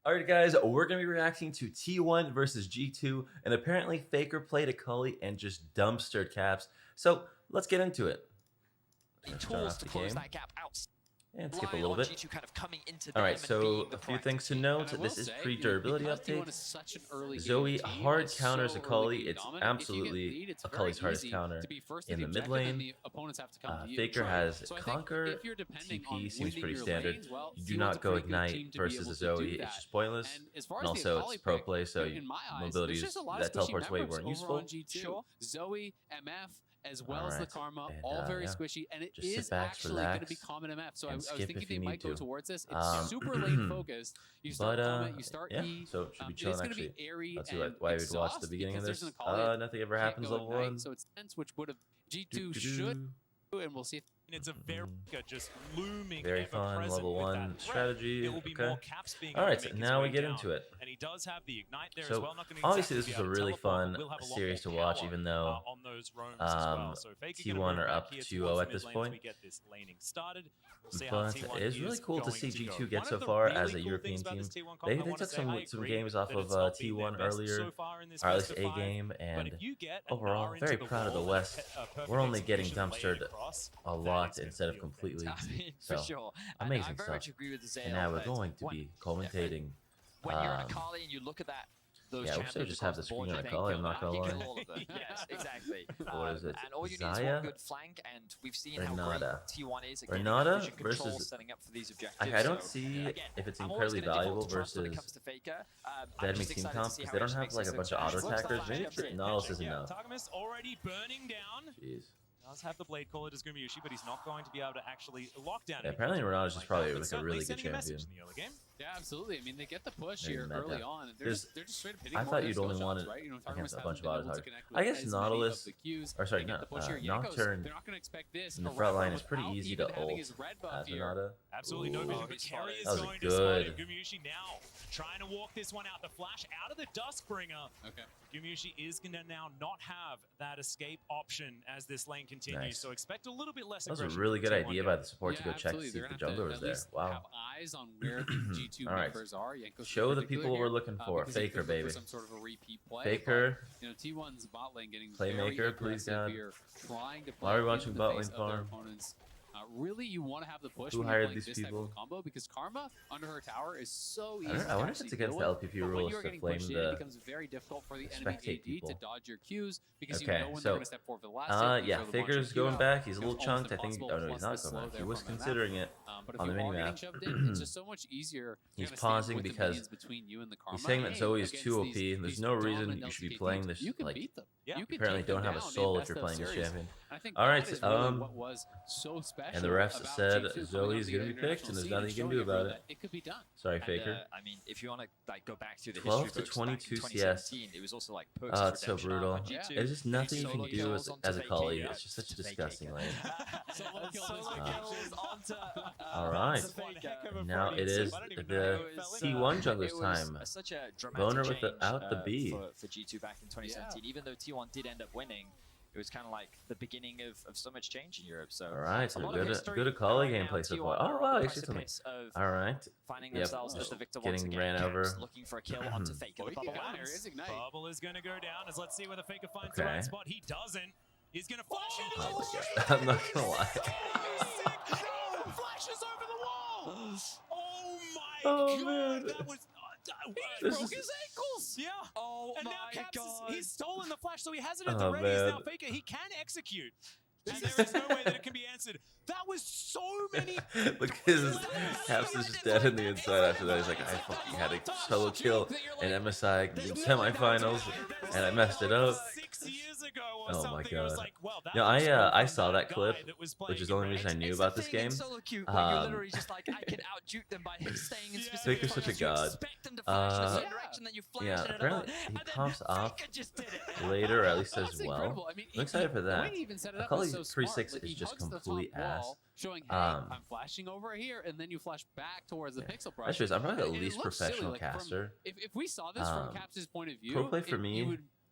Alright guys, we're going to be reacting to T1 versus G2, and apparently Faker played Akali and just dumpstered Caps. So let's get into it. Tools to close that gap out. And skip a little bit. G2 kind of coming into Alright, so a few things to note. This is pre-durability update. Zoe hard counters Akali. It's absolutely Akali's hardest counter in the mid lane. Faker has Conquer. TP seems pretty standard. You do not go Ignite versus a Zoe. It's just pointless. And also it's pro play, so mobility that teleports away weren't useful. Zoe, MF, as well as the Karma, all very squishy, and it is actually going to be common MF. So I was thinking they might go towards this. It's super lane focused. You start Karma, you start E. So it should be chilling actually. Let's see why we'd watch the beginning of this. Nothing ever happens level 1. So it's tense, which would have G2 should, and we'll see if it's a very just looming very fun level 1 strategy. There will be more caps being all right, so now we get into it. And he does have the ignite there so as well. Not obviously this is a really fun series to watch, even though T1 are up 2-0 at this point. But it is really cool to see G2 get so far as a European team. They took some games off of T1 earlier, or at least a game, and overall, very proud of the West. We're only getting dumpstered a lot instead of completely. So, amazing stuff. And now we're going to be commentating. When you're an Akali and you look at that, those yeah, I wish I would just have the screen on Akali, I'm not gonna lie. Yes, exactly. What is it? And all you need is one good flank, and we've seen how great T1 is at getting vision control, setting up for these objectives. I don't see if it's incredibly valuable versus the enemy team comp, because they don't have like a bunch of auto attackers. Maybe Nautilus isn't enough. Already burning down. Jeez. Does have the blade caller as Skirmishes, but he's not going to be able to actually lock down. Yeah, apparently Ronaldo's is probably like a really good champion. Yeah, absolutely. I mean, they get the push here early on. They're just straight up hitting I thought you'd only want against a bunch of auto targets. I guess Nautilus, or sorry, Nocturne in the front line is pretty easy to ult as Renata. Absolutely no vision, but Carry is going to good. Skirmishes now trying to walk this one out. The flash out of the Duskbringer. Okay. Skirmishes is going to now not have that escape option as this lane continues. Nice. So expect a little bit less. That was a really good idea by the support to go check to see if the jungler was there. Wow. Have eyes on where the G2 members are. Show the people what we're looking for. Faker, baby. Some sort of a repeat play. Faker. You know, T1's bot lane getting Playmaker, please God. here, trying to Why are we watching bot lane farm? Really, you want to have the push. Who hired these people? Combo because Karma under her tower is so easy. I wonder if it's against the LPP rules to flame it becomes very difficult for the enemy AD to dodge your Qs because you know when they're going to step forward for the last. Yeah, Faker's going back. He's a little chunked. I think. Oh no, he's not going back. He was considering it on the minimap. It's just so much easier. He's pausing because he's saying that Zoe is too OP, and there's no reason you should be playing this. Like, you apparently don't have a soul if you're playing this champion. All right, and the refs said Zoe's gonna be picked, and there's nothing you can do about it. It could be done. Sorry, Faker. I mean, if you want to like go back to the 12 to 22 CS. It was also like it's so brutal. There's just nothing you can do as a Akali. It's just such a disgusting lane. All right. Now it is the T1 jungler's time. Boner without the B. For G2 back in 2017, even though T1 did end up winning. It was kind of like the beginning of so much change in Europe. So, all right, so good Akali gameplay so far. Oh wow, actually something. All right, finding themselves as the victor getting once ran again, over. Looking for a kill onto Faker. The bubble is going to go down. As let's see whether Faker finds the right spot. He doesn't. He's going to flash into the wall. I'm not gonna lie. Flashes over the wall. Oh my god, man. That was. He broke his ankles! Yeah! Oh and my now Caps God. He's stolen the flash, so he has it at the ready. He's now Faker. He can execute. And there is no way that it can be answered. That was so many... Look, his Caps is just dead on the inside after that. He's like, I fucking had a solo kill in MSI semifinals, and I messed it up. 6 years ago or oh something. my god! Like, well, yeah, I saw that clip, which is the only reason I knew about this game. It's so cute when you're literally just like, I can out-juke them by staying in specific Faker's such a god. Yeah, apparently he pops off later, or at least as well. I'm excited for that. Akali's 3-6 is just complete ass. Showing, hey, I'm flashing over here, and then you flash back towards the pixel brush. I'm probably the least professional caster. If we saw this from Caps' point of view, pro play for me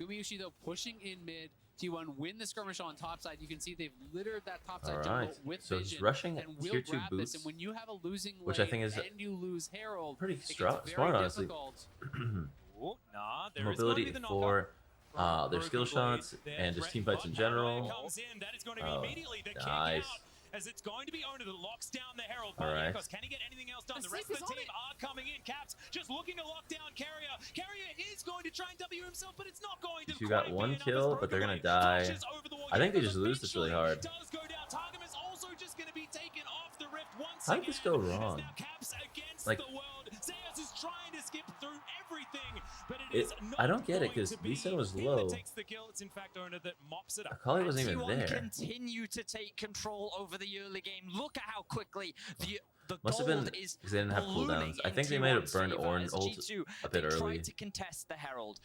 Gumayusi, though, pushing in mid, T1 win the skirmish on top side. You can see they've littered that top side Alright, with so vision he's rushing and will tier 2 grab boots, this. And when you have a losing which lane I think is and you lose Herald, pretty it gets smart, very honestly. difficult. Oh, nah, there is Mobility going to be the knockup for from their skill Broken Blade. shots Their and just threat team fights in bot general. comes in. That is going to be Oh, immediately the kick nice. out, as it's going to be Owner that locks down the Herald. Alright. Because can he get anything else done? The rest of the team are coming in. Caps just looking to lock down Carrier. Carrier is going to try and W himself, but it's not going to. You got quite one be enough as kill, but they're Broken gonna Blade die. flashes over the wall. I think they But just lose this really hard. does go down. Targum is also just going to be taken off the rift once How again. did this go wrong? As now Caps against Like, the world. Zeus is trying to skip through everything, but I don't get it, because Lisa was low. takes the kill. It's in fact Owner that mops it up. Akali wasn't even T1 there. continue to take control over the early game. Look at how quickly the Must have been gold because is they didn't have ballooning cooldowns. I in think they might have T1's burned favor Ornn as ult G2, a bit they early. tried to contest the Herald.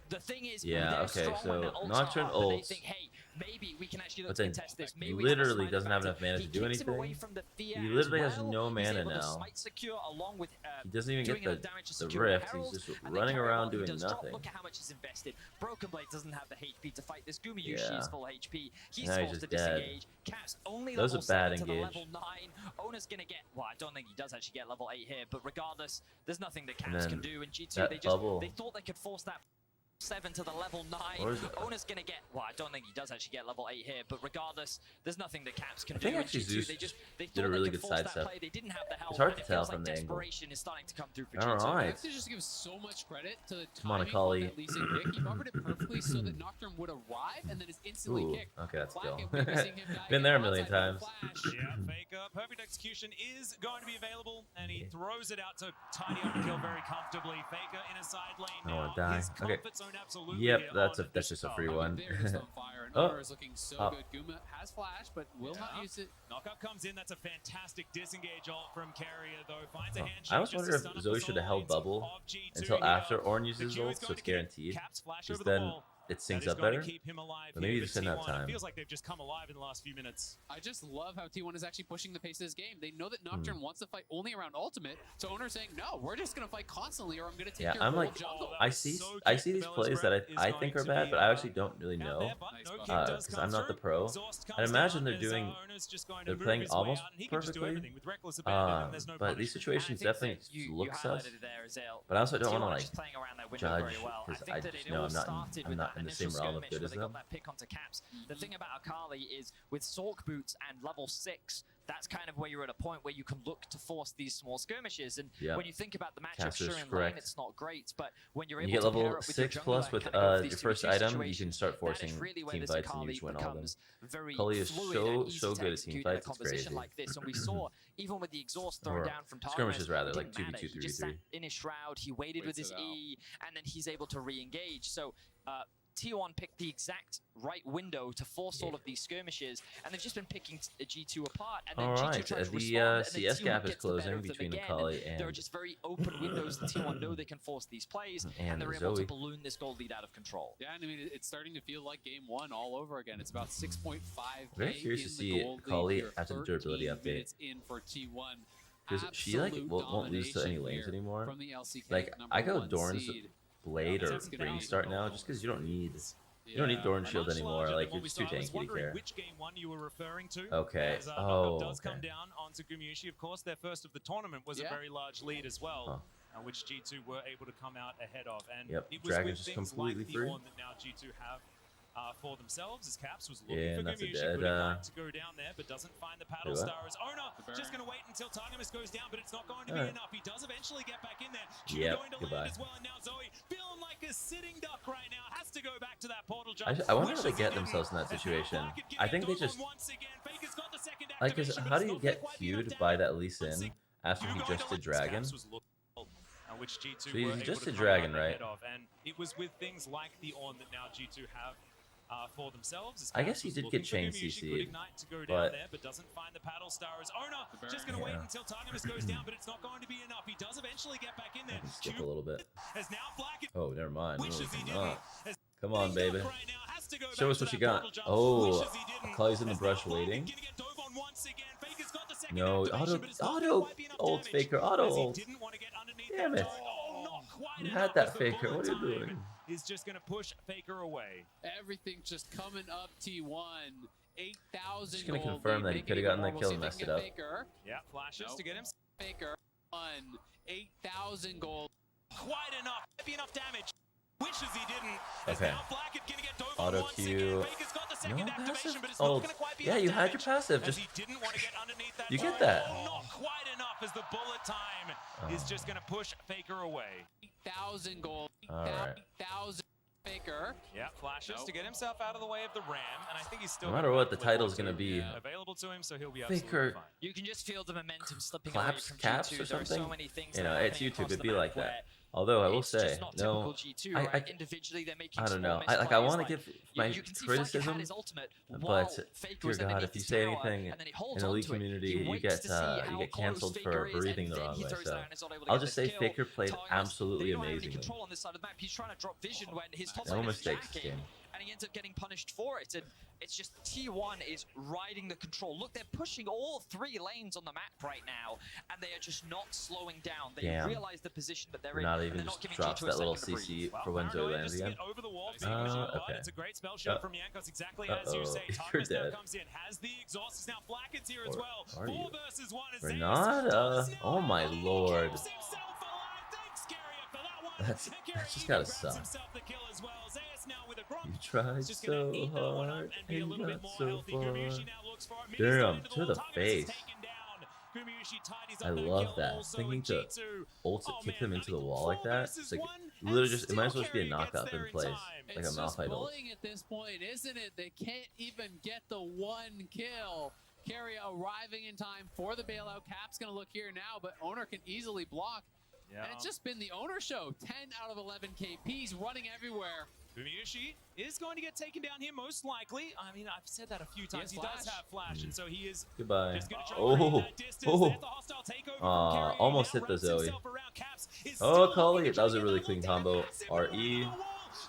The thing is, Yeah, they're okay, strong so when their ults Nocturne are up, and they ults, think, hey, maybe we can actually but look to then contest this. he Maybe we can have a literally smite doesn't have effect. enough mana to He do keeps him away anything. from the fear He as literally has well. no He's mana able to now. smite secure along with He doesn't even doing get enough damage to the secure rift. Herald, He's just and then running Carrier, around while he doing does drop, nothing. Look at how much he's invested. Broken Blade doesn't have the HP to fight this. Gumayushi Yeah. is full HP. He's Now he's forced to just dead. disengage. Caps only That was level a bad 7 to the engage. level 9. Owner's gonna get, well, I don't think he does actually get level 8 here, but regardless, there's nothing that And Caps then can do. And G2, that they bubble. thought they could force that 7 to the level 9. Or is it- Owner's gonna get, well, I don't think he does actually get level 8 here, but regardless, there's nothing that Caps can I do. think And actually G2, Zeus they did thought a really they could good force that sidestep. play. They didn't have the help. It's hard and to it tell feels from like the angle. desperation is starting to come through for All G2. right. I have to just give so much credit to the Come on, timing Akali. on that Lee Sin pick. He buffered it perfectly so that Nocturne would arrive and then is instantly Ooh, kicked. okay, that's a Black kill. and witnessing him die Been there a again million outside with times. a flash. Yeah, Faker. Perfect execution is going to be available, and he throws it out to tidy up the kill very comfortably. Faker in a side lane I now. wanna die. His Okay. comfort zone absolutely Yep, here that's on that's just a this free card. one. They're just on fire, and Oh. Owner is looking so Oh. good. Guma has flash, but will not Yeah. use it. Knockup comes in. That's a fantastic disengage ult from Carrier, though. Finds a Oh, handshake. I almost just wonder to if stun up Zoe the should have solo held lanes bubble of G2 until here. after Ornn The uses Q ult, is so going it's to get guaranteed. Caps flash Because over the then wall. it That syncs is up going better. to keep him alive But maybe here, just didn't have T1, time. It feels like they've just come alive in the last few minutes. I just love how T1 is actually pushing the pace of this game. They know that Nocturne wants to fight only around ultimate, so Owner's saying, no, we're just going to fight constantly or I'm going to take Yeah, your I'm whole like, jungle. I see these plays that I think are bad, but I actually don't really know. Because I'm not the pro. I'd imagine they're playing almost perfectly. But these situations definitely look sus. But I also don't want to like judge because I just know I'm not in the same realm of good as them. The thing about Akali is with Sork boots and level 6, that's kind of where you're at a point where you can look to force these small skirmishes. And when you think about the matchup, Caster's sure in correct. lane it's not great, but when you're You able get to level pair up with your 6 jungler plus and with kind of go for your these first 2v2 item, you situations, can start that forcing is really where team this fights and you Akali just win all of them. becomes very Akali is fluid so and easy so to good at team execute in a fights, it's composition crazy. like this. And we saw, even with the exhaust thrown Or down from Targus, skirmishes rather, it like didn't matter. 2v2, He just sat 3v3. in his shroud, he waited with his Waits it out. E, and then he's able to re-engage. So T1 picked the exact right window to force all of these skirmishes, and they've just been picking G2 apart. And then G2 Alright, tries to the respond, and then CS T1 gap is gets the better closing of them between again, Akali and there are and just very open windows that T1 know they can force these plays, and they're able to Zoe. balloon this gold lead out of control. Yeah, and I mean, it's starting to feel like game 1 all over again. It's about 6.5k Very curious to in see the gold Akali lead here, after the durability 13 update. minutes in for T1. Because she like Absolute won't lose to any domination lanes here anymore. from the LCK Like number I go 1 Dorn's seed. Blade or That's gonna Ring be- Start now, just because you don't need Dorn Shield Much anymore. larger Like than you're what just we too saw. I was tanky to wondering care. which game one you were referring to. Okay. As, Oh, does come okay. down onto Gumayushi. Of course, their first of the tournament was a very large lead as well, which G2 were able to come out ahead of. And Yep, it was Dragon's with just things completely like the free. Ornn that now G2 have for themselves, as Caps was looking Yeah, for and that's a Gumayushi, dead, would like to go down there, but doesn't find the paddle wait, what? star. As Owner just going to wait until Targamas goes down, but it's not going to be Alright. enough. He does eventually get back in there. Q Yep, going to goodbye. land as well, and now Zoe feeling like a sitting duck right now. Has to go back to that portal jump. I wonder how Wishes they he get didn't. themselves in that As now situation. Black could I get think they Dogon just once again. Faker's got the second like, cause activation, how but do you it's get not quite enough queued by damage. that Lee Sin after he just did Dragon? Caps was which G2 So were he's able just to a come dragon, out right? ahead of, and it was with things like the Ornn that now G2 have for themselves. As I guess Caps he was did looking get for chain Gumayushi, CC'd, could ignite to go down but- there, but doesn't find the paddle star. As Owner just going to wait until Targamas goes down, but it's not going to be enough. He does eventually get back in I there. can skip a little bit. As now Black Oh, never mind. wishes he Oh, didn't. As come on, sitting baby. duck right now, has to go Show back us to what you that got. portal jump. Oh, Wishes he didn't. Akali's in the As brush now Black waiting. gonna get Dogon once again. Faker's got the second No, activation, but it's not gonna auto quite be enough ult, damage, Faker, auto as he ult. didn't want to get underneath Damn that it. dog. Oh, not quite You enough had as that the Faker. bullet What are you time doing? is just going to push Faker away. Everything's just coming up T1. 8,000 Just gonna confirm that he could have gotten that kill and messed it up. Yeah, flashes to get him. Faker on 8,000 gold. Quite enough, heavy enough damage. Wishes he didn't. Okay. Auto Q. No passive? Oh, yeah, you had your passive. Just you get that. Not quite enough as the bullet time is just gonna push Faker away. 8,000 gold. All right. 8,000 Faker. Yeah, flashes to get himself out of the way of the ram, and I think he's still. No matter what, the title's gonna be available to him, so he'll be Faker. fine. You can just feel the momentum slipping Claps, away from caps, G2. or something. There are so many things You know, that are it's happening YouTube. across It'd the be map like where that. Although I will it's say, just not no, typical G2, right? Individually, they're making I don't know. small I want to misplays, give my you can see criticism, Faker had his ultimate but while dear Faker was God, underneath if you his say tower, anything and then he in holds the league onto it. community, He you waits get to see how close canceled Faker for is, breathing and the then wrong he way. throws So down and is not able to I'll get just this say kill. Faker played Targus, absolutely they don't have any amazingly. control on this side of the map. He's trying to drop vision when his top No lane is mistakes this jacking, game. and he ends up getting punished for it. And it's just T1 is riding the control. Look, they're pushing all 3 lanes on the map right now, and they are just not slowing down. They realize the position that they're in. Not even and just giving drops G2 a that little second to breathe. CC for when Zoe lands again. Over the wall, Okay. It's a great spell shot from Jankos, exactly as you say. You're Targus now dead. comes in, has the exhaust, is now Blacken's here as well. Are 4 you? versus 1 as We're Zeus not? does Oh my not lord. keeps himself alive. Thanks, Carrier, for that one. That's And Carrier just even gotta grabs suck. himself the kill as well. Zeus now with a grump. You tried Just gonna so eat that one up hard and be a and little bit got more so healthy. far. Gumushi now looks for it. Mini's Damn, into to the wall. Targus is face. taken down. Gumushi tidies up I that love kill that. also Thinking in to G2. ult to Oh, kick man, them into the wall like 4 that. versus It's like 1, literally and just it might as well just be a still Carrier knockout gets in there in place. time. Like a It's just Malphite ult. bullying at this point, isn't it? They can't even get the 1 kill. Carrier arriving in time for the bailout. Cap's going to look here now, but Owner can easily block. Yeah. And it's just been the Owner show. 10 out of 11 KPs running everywhere. Gumushi is going to get taken down here most likely. I mean, I've said that a few times. He does have flash, and so he is Goodbye. just going to try to create that distance. There's the hostile takeover from Carrier. He Almost now hit the wraps Zoe. himself around. Caps is Oh, still Akali, looking to that was a try to really get clean that combo. massive run RE. on the wall.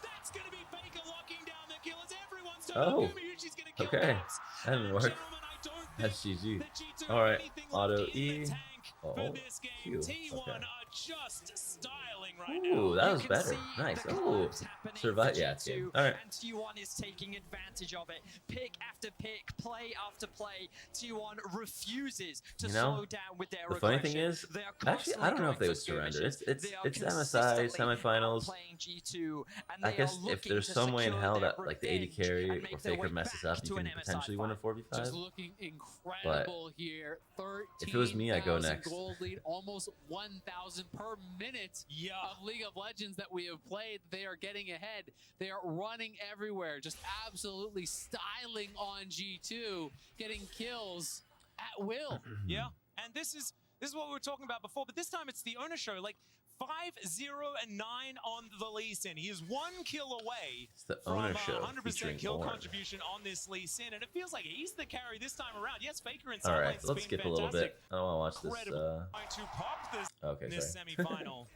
That's going to be Faker locking down the kill as everyone's Oh, Gumushi's going to kill okay. Caps. That didn't work. Gentlemen, I don't think That's GG. that G2 All have right, anything auto left in E. the tank for Oh, this game. Q. T1 Okay. are just styling right now. Ooh, that You was can better. see Nice. the Ooh, collapse happening survive. for Yeah, G2, game. All right. And T1 is taking advantage of it. Pick after pick, play after play. T1 refuses to You know, slow down with their the funny aggression. thing is, They are actually, I don't know if they would constantly surrender. going for It's skirmishes. They are MSI consistently semifinals. outplaying G2, and I they guess are if looking there's to some way in secure hell their that like the AD revenge carry and or make their Faker way messes back up, you to can an MSI potentially win a final. 4v5. Just looking incredible here. 13 if it was me, I'd go next. gold lead, almost 1,000 per minute of League of Legends that we have played. They are getting ahead. They are running everywhere, just absolutely styling on G2, getting kills at will. Yeah, and this is what we were talking about before, but this time it's the Owner show. Like 5-0-9 on the Lee Sin. He is 1 kill away It's the from Owner show 100% kill featuring contribution on this Lee Sin, and it feels like he's the carry this time around. Yes, Faker and All right, Sidelinks let's been skip a little fantastic. bit. I don't want to watch this. Incredible. Trying to pop this, Okay, this sorry. semifinal.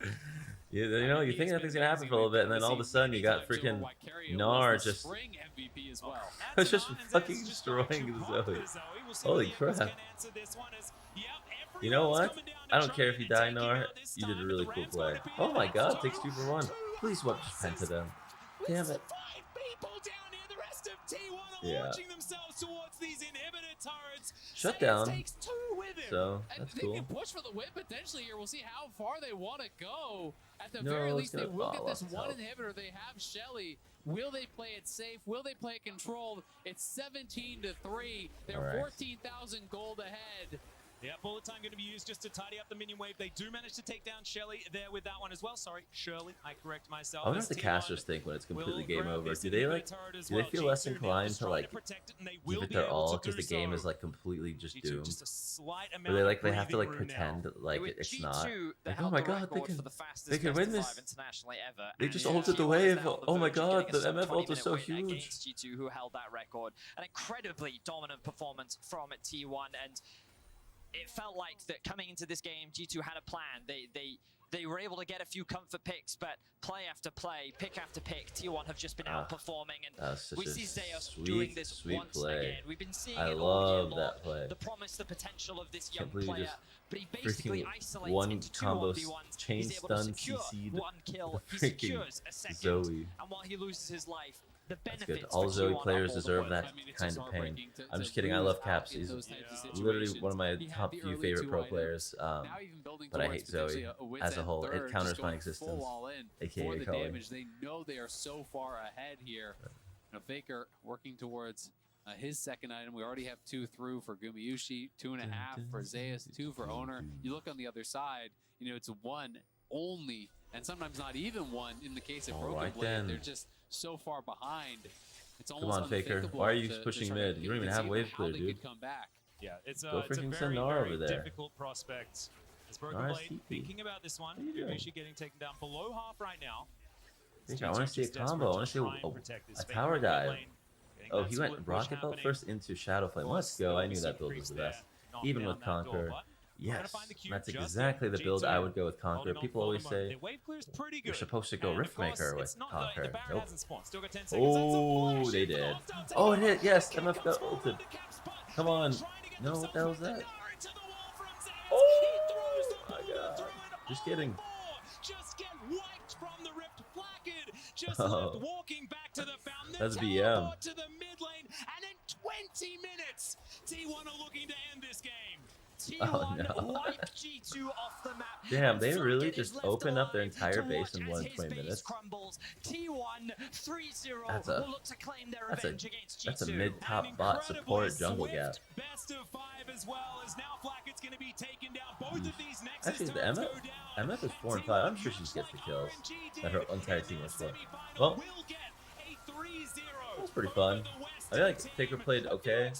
You know, you think nothing's gonna happen for a little bit, and then all of a sudden you got freaking Gnar just Spring MVP as well. it's just fucking destroying Zoe. Holy crap. You know what? I don't care if you die, Gnar. You did a really cool play. Oh my god, takes 2 for 1. Please what just penta them. Damn it. Yeah. Shutdown. So that's They cool. can push for the win potentially here. We'll see how far they want to go. At the No, very it's least, they gonna will get fall this off one top. inhibitor. They have Shelly. Will they play it safe? Will they play it controlled? It's 17-3. They're All right. 14,000 gold ahead. Yeah, bullet time going to be used just to tidy up the minion wave. They do manage to take down Shelly there with that one as well. Sorry, Shirley, I correct myself. I wonder As what the T1 casters think when it's completely will game grab over. this Do they inhibitor like? turret as Do they well. feel less G2 now inclined just to trying like protect it, and they give will it be their able all to because do the game so. is like completely just G2 doomed? just a slight Or amount they of like have to like breathing room pretend now. like With it's G2, not. they Like, held oh my the god, record they for can the fastest they can best win of this. 5 internationally ever. They And just G2 ulted the is wave. now on the Oh my verge of god, getting the a sub MF ult is 20-minute so win huge. against G2, who held that record. An incredibly dominant performance from T1, and it felt like that coming into this game, G2 had a plan. They They were able to get a few comfort picks, but play after play, pick after pick, T1 have just been outperforming, and we see Zeus doing this once again. We've been seeing it all year long. The promise, the potential of this young player, but he basically isolates one into 2 combo 1v1s. chain He's able to stun secure CC'd 1 kill, he freaking secures a second, Zoe. and while he loses his life, the That's benefits good. All for Zoe T1 players are all the deserve worth. that kind of pain. I'm just kidding. I love Caps. He's literally one of my top few favorite pro players. But I hate Zoe as a whole. It counters my existence. AKA Akali. They know they are so far ahead here. You know, Faker working towards his second item. We already have 2 through for Gumayushi, 2.5 for Zeus, 2 for Owner. You look on the other side, you know, it's 1 only, and sometimes not even 1 in the case of Broken Blade. They're just so far behind. It's almost Come on, Faker. Why are you pushing mid? You don't even have wave clear, dude. Yeah, it's Go a freaking very, Sonar very over there. difficult prospect. As Broken Blade thinking about this one, Gumayushi getting taken down below half right now. I want to see a combo. I want to see a tower dive. Oh, he went Rocket Belt first into Shadow Flame. Let's go. I knew that build was the best. Even with Conqueror. Yes, that's exactly the build I would go with Conqueror. People always say you're supposed to go Riftmaker with Conqueror. Nope. Oh, they did. Oh, it hit. Yes, MF got ulted. Come on. No, what the hell is that? Oh my god. Just kidding. Just get wiped from the Rift. Blacked just left walking back to the fountain. That's BM. To the mid lane, and in 20 minutes, T1 are looking to end this game. T1 wipe G2 off the map. Damn, they really just opened up their entire base in 120 minutes. Crumbles. T1 3-0 will look to claim their revenge against G2. That's a mid-top bot support jungle gap. Best of 5 as well, as now Flackett's going to be taken down. Both of these Nexus actually, the MF is 4 and 5. I'm sure she gets the kills that her entire team was for. Well, that was pretty fun. I feel like Faker played okay,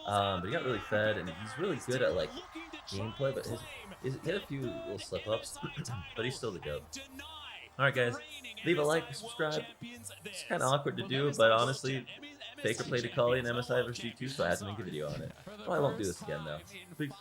but he got really fed, and he's really good at like gameplay. But he had a few little slip-ups, but he's still the GOAT. All right, guys, leave a like, subscribe. It's kind of awkward to do, but honestly, Faker played Akali and MSI vs G2, so I had to make a video on it. Well, I won't do this again though. Peace.